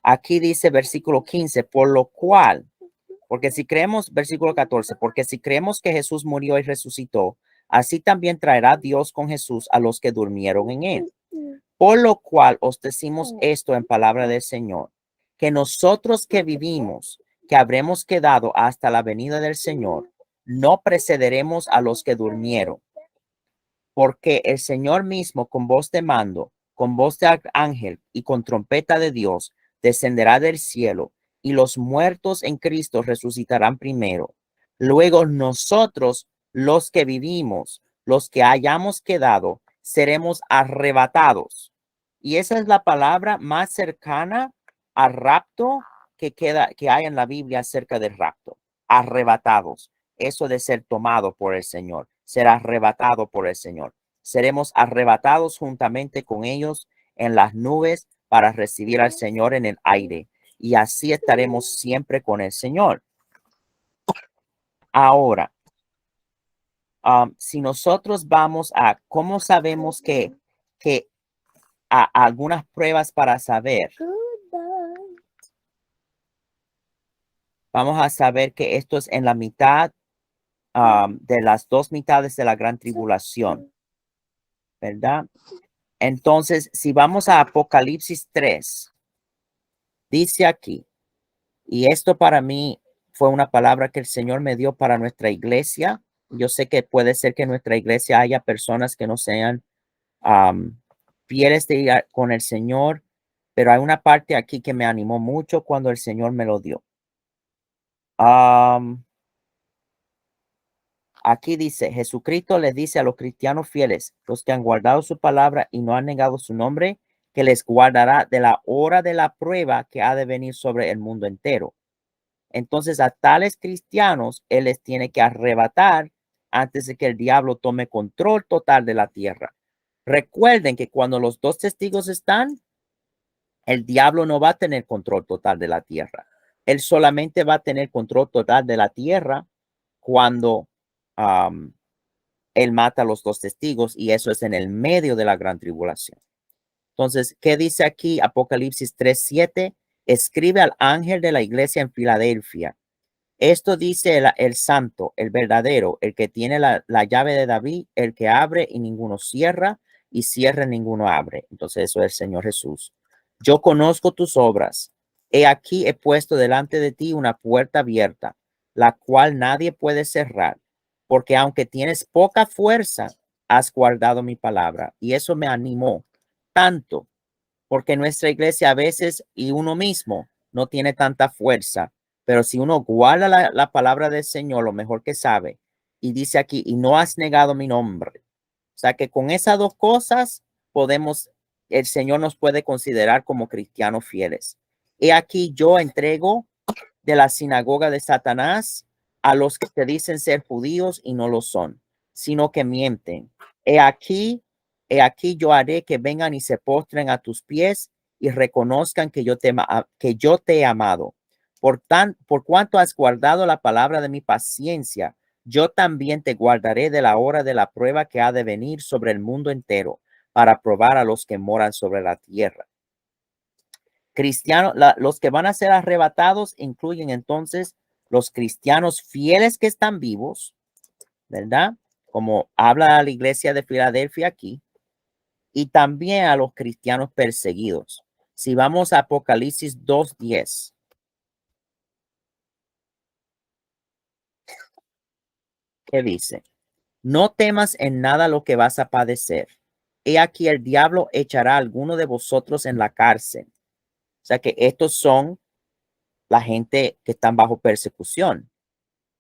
Aquí dice versículo 15, por lo cual, porque si creemos, versículo 14, porque si creemos que Jesús murió y resucitó, así también traerá Dios con Jesús a los que durmieron en él. Por lo cual os decimos esto en palabra del Señor, que nosotros que vivimos, que habremos quedado hasta la venida del Señor, no precederemos a los que durmieron. Porque el Señor mismo con voz de mando, con voz de ángel y con trompeta de Dios, descenderá del cielo, y los muertos en Cristo resucitarán primero. Luego nosotros, los que vivimos, los que hayamos quedado, seremos arrebatados. Y esa es la palabra más cercana al rapto que hay en la Biblia acerca del rapto. Arrebatados. Eso de ser tomado por el Señor, ser arrebatado por el Señor. Seremos arrebatados juntamente con ellos en las nubes para recibir al Señor en el aire. Y así estaremos siempre con el Señor. Ahora, si nosotros vamos a, ¿cómo sabemos que a algunas pruebas para saber? Vamos a saber que esto es en la mitad de las dos mitades de la gran tribulación, ¿verdad? Entonces, si vamos a Apocalipsis 3, dice aquí, y esto para mí fue una palabra que el Señor me dio para nuestra iglesia. Yo sé que puede ser que en nuestra iglesia haya personas que no sean fieles de ir con el Señor, pero hay una parte aquí que me animó mucho cuando el Señor me lo dio. Aquí dice, Jesucristo les dice a los cristianos fieles, los que han guardado su palabra y no han negado su nombre, que les guardará de la hora de la prueba que ha de venir sobre el mundo entero. Entonces a tales cristianos, Él les tiene que arrebatar antes de que el diablo tome control total de la tierra. Recuerden que cuando los dos testigos están, el diablo no va a tener control total de la tierra. Él solamente va a tener control total de la tierra cuando él mata a los dos testigos, y eso es en el medio de la gran tribulación. Entonces, ¿qué dice aquí Apocalipsis 3:7? Escribe al ángel de la iglesia en Filadelfia. Esto dice el santo, el verdadero, el que tiene la llave de David, el que abre y ninguno cierra, y cierra y ninguno abre. Entonces, eso es el Señor Jesús. Yo conozco tus obras. He aquí he puesto delante de ti una puerta abierta, la cual nadie puede cerrar, porque aunque tienes poca fuerza, has guardado mi palabra. Y eso me animó tanto, porque nuestra iglesia a veces y uno mismo no tiene tanta fuerza, pero si uno guarda la palabra del Señor, lo mejor que sabe, y dice aquí, y no has negado mi nombre. O sea que con esas dos cosas podemos, el Señor nos puede considerar como cristianos fieles. He aquí yo entrego de la sinagoga de Satanás a los que te dicen ser judíos y no lo son, sino que mienten. He aquí yo haré que vengan y se postren a tus pies y reconozcan que yo te he amado. Por cuanto has guardado la palabra de mi paciencia, yo también te guardaré de la hora de la prueba que ha de venir sobre el mundo entero para probar a los que moran sobre la tierra. Cristianos, los que van a ser arrebatados incluyen entonces los cristianos fieles que están vivos, ¿verdad? Como habla la iglesia de Filadelfia aquí, y también a los cristianos perseguidos. Si vamos a Apocalipsis 2:10. ¿Qué dice? No temas en nada lo que vas a padecer. He aquí el diablo echará a alguno de vosotros en la cárcel. O sea que estos son la gente que están bajo persecución,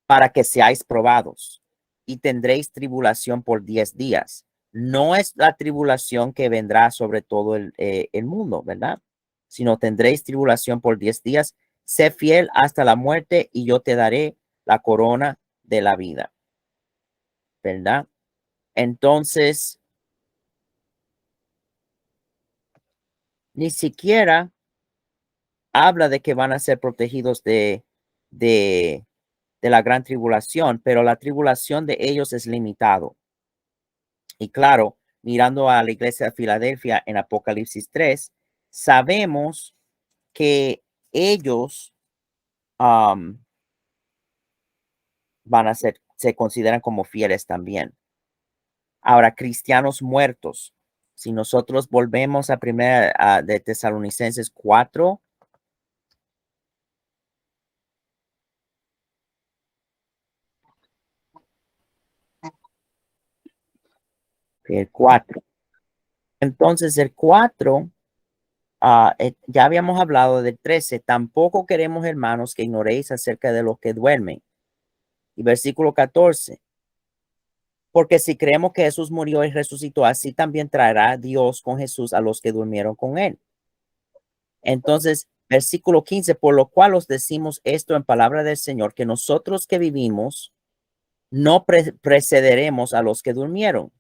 para que seáis probados, y tendréis tribulación por 10 días. No es la tribulación que vendrá sobre todo el mundo, ¿verdad? Sino tendréis tribulación por 10 días. Sé fiel hasta la muerte y yo te daré la corona de la vida. ¿verdad? Entonces, ni siquiera habla de que van a ser protegidos de, de la gran tribulación, pero la tribulación de ellos es limitado. Y claro, mirando a la iglesia de Filadelfia en Apocalipsis 3, sabemos que ellos van a ser, se consideran como fieles también. Ahora, cristianos muertos. Si nosotros volvemos a primera de Tesalonicenses 4, el 4. Entonces, el 4, ya habíamos hablado del 13. Tampoco queremos, hermanos, que ignoréis acerca de los que duermen. Y versículo 14. Porque si creemos que Jesús murió y resucitó, así también traerá Dios con Jesús a los que durmieron con él. Entonces, versículo 15, por lo cual os decimos esto en palabra del Señor, que nosotros que vivimos no precederemos a los que durmieron,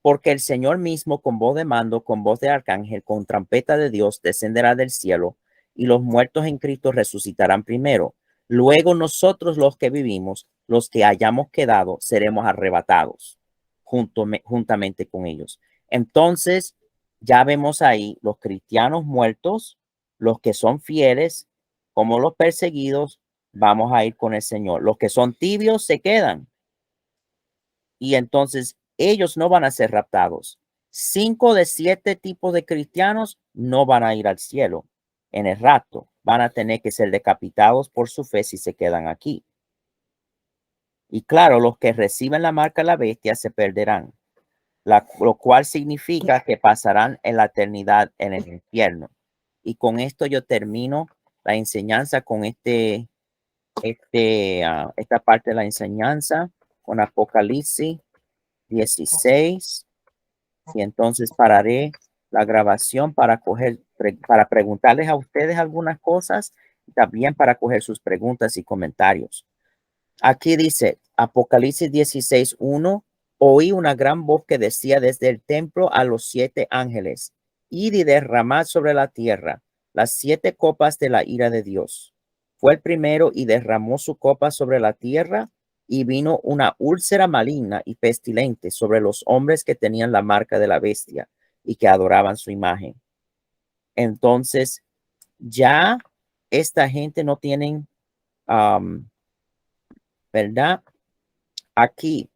porque el Señor mismo con voz de mando, con voz de arcángel, con trompeta de Dios, descenderá del cielo, y los muertos en Cristo resucitarán primero. Luego nosotros los que vivimos, los que hayamos quedado, seremos arrebatados juntamente con ellos. Entonces, ya vemos ahí los cristianos muertos, los que son fieles, como los perseguidos, vamos a ir con el Señor. Los que son tibios se quedan y entonces ellos no van a ser raptados. 5 de 7 tipos de cristianos no van a ir al cielo en el rapto. Van a tener que ser decapitados por su fe si se quedan aquí. Y claro, los que reciben la marca de la bestia se perderán, lo cual significa que pasarán en la eternidad en el infierno. Y con esto yo termino la enseñanza con esta parte de la enseñanza con Apocalipsis 16, y entonces pararé la grabación para para preguntarles a ustedes algunas cosas y también para coger sus preguntas y comentarios. Aquí dice Apocalipsis 16:1, oí una gran voz que decía desde el templo a los 7 ángeles, id y derramad sobre la tierra las 7 copas de la ira de Dios. Fue el primero y derramó su copa sobre la tierra, y vino una úlcera maligna y pestilente sobre los hombres que tenían la marca de la bestia y que adoraban su imagen. Entonces, ya esta gente no tienen, ¿verdad? Aquí,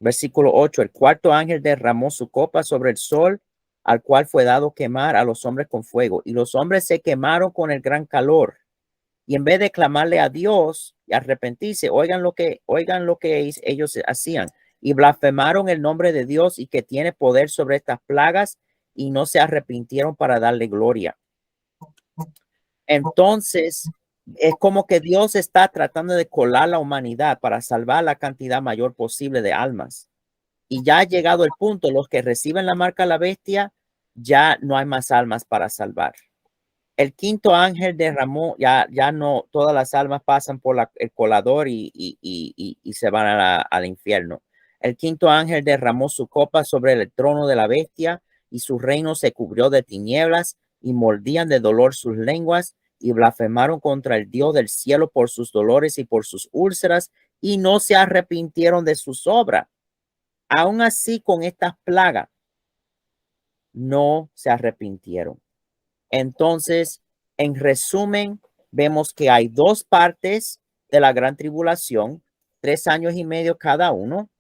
versículo 8, el cuarto ángel derramó su copa sobre el sol, al cual fue dado quemar a los hombres con fuego, y los hombres se quemaron con el gran calor. Y en vez de clamarle a Dios y arrepentirse, oigan lo que ellos hacían, y blasfemaron el nombre de Dios y que tiene poder sobre estas plagas, y no se arrepintieron para darle gloria. Entonces, es como que Dios está tratando de colar la humanidad para salvar la cantidad mayor posible de almas. Y ya ha llegado el punto, los que reciben la marca de la bestia, ya no hay más almas para salvar. El quinto ángel derramó, ya no, todas las almas pasan por el colador y se van al infierno. El quinto ángel derramó su copa sobre el trono de la bestia, y su reino se cubrió de tinieblas, y mordían de dolor sus lenguas, y blasfemaron contra el Dios del cielo por sus dolores y por sus úlceras, y no se arrepintieron de sus obras. Aún así, con estas plagas, no se arrepintieron. Entonces, en resumen, vemos que hay 2 partes de la gran tribulación, 3 años y medio cada uno,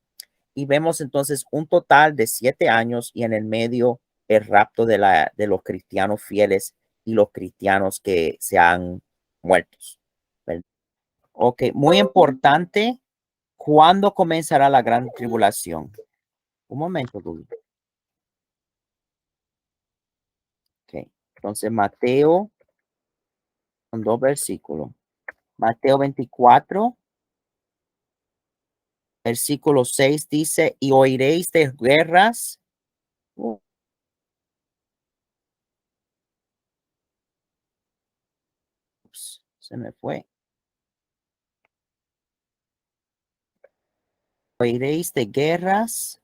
y vemos entonces un total de 7 años, y en el medio el rapto de los cristianos fieles y los cristianos que se han muertos. Ok, muy importante. ¿Cuándo comenzará la gran tribulación? Un momento, Google. Ok, entonces Mateo, con 2 versículos. Mateo 24, versículo 6 dice, y oiréis de guerras. Ups, se me fue. Oiréis de guerras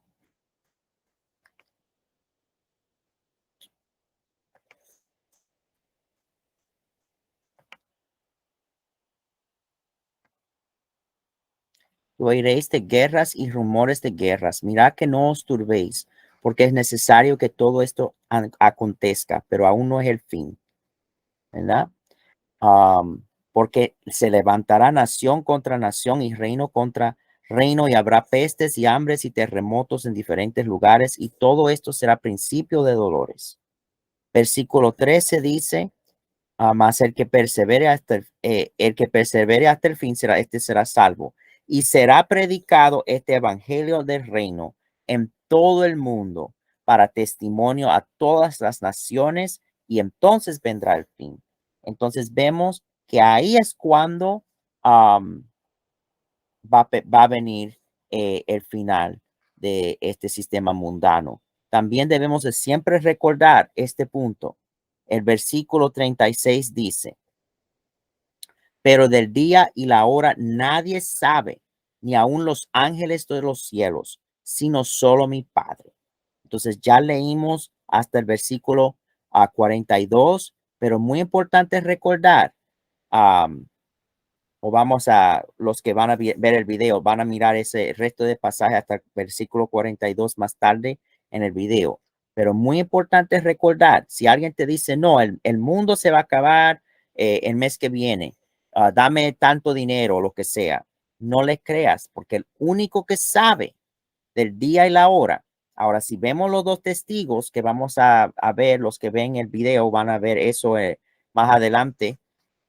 oiréis de guerras y rumores de guerras. Mirad que no os turbéis, porque es necesario que todo esto acontezca, pero aún no es el fin, ¿verdad? Porque se levantará nación contra nación y reino contra reino, y habrá pestes y hambres y terremotos en diferentes lugares, y todo esto será principio de dolores. Versículo 13 dice, mas el que persevere hasta el fin será salvo. Y será predicado este evangelio del reino en todo el mundo para testimonio a todas las naciones, y entonces vendrá el fin. Entonces vemos que ahí es cuando va a venir el final de este sistema mundano. También debemos de siempre recordar este punto. El versículo 36 dice, pero del día y la hora nadie sabe, ni aun los ángeles de los cielos, sino solo mi Padre. Entonces ya leímos hasta el versículo 42, pero muy importante recordar, o vamos a, los que van a ver el video, van a mirar ese resto de pasaje hasta el versículo 42 más tarde en el video. Pero muy importante recordar, si alguien te dice, no, el mundo se va a acabar el mes que viene, dame tanto dinero o lo que sea, no le creas, porque el único que sabe del día y la hora. Ahora, si vemos los dos testigos que vamos a ver, los que ven el video van a ver eso más adelante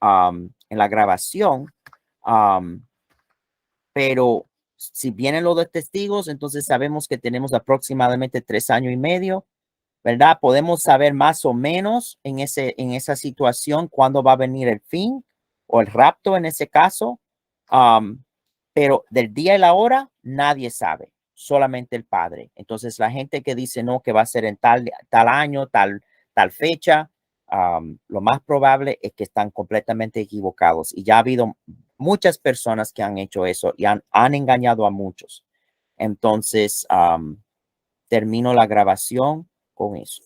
en la grabación. Pero si vienen los dos testigos, entonces sabemos que tenemos aproximadamente 3 años y medio, ¿verdad? Podemos saber más o menos en esa situación cuándo va a venir el fin o el rapto en ese caso. Pero del día y la hora nadie sabe, solamente el Padre. Entonces la gente que dice no, que va a ser en tal año, tal fecha, lo más probable es que están completamente equivocados. Y ya ha habido muchas personas que han hecho eso y han engañado a muchos. Entonces termino la grabación con eso.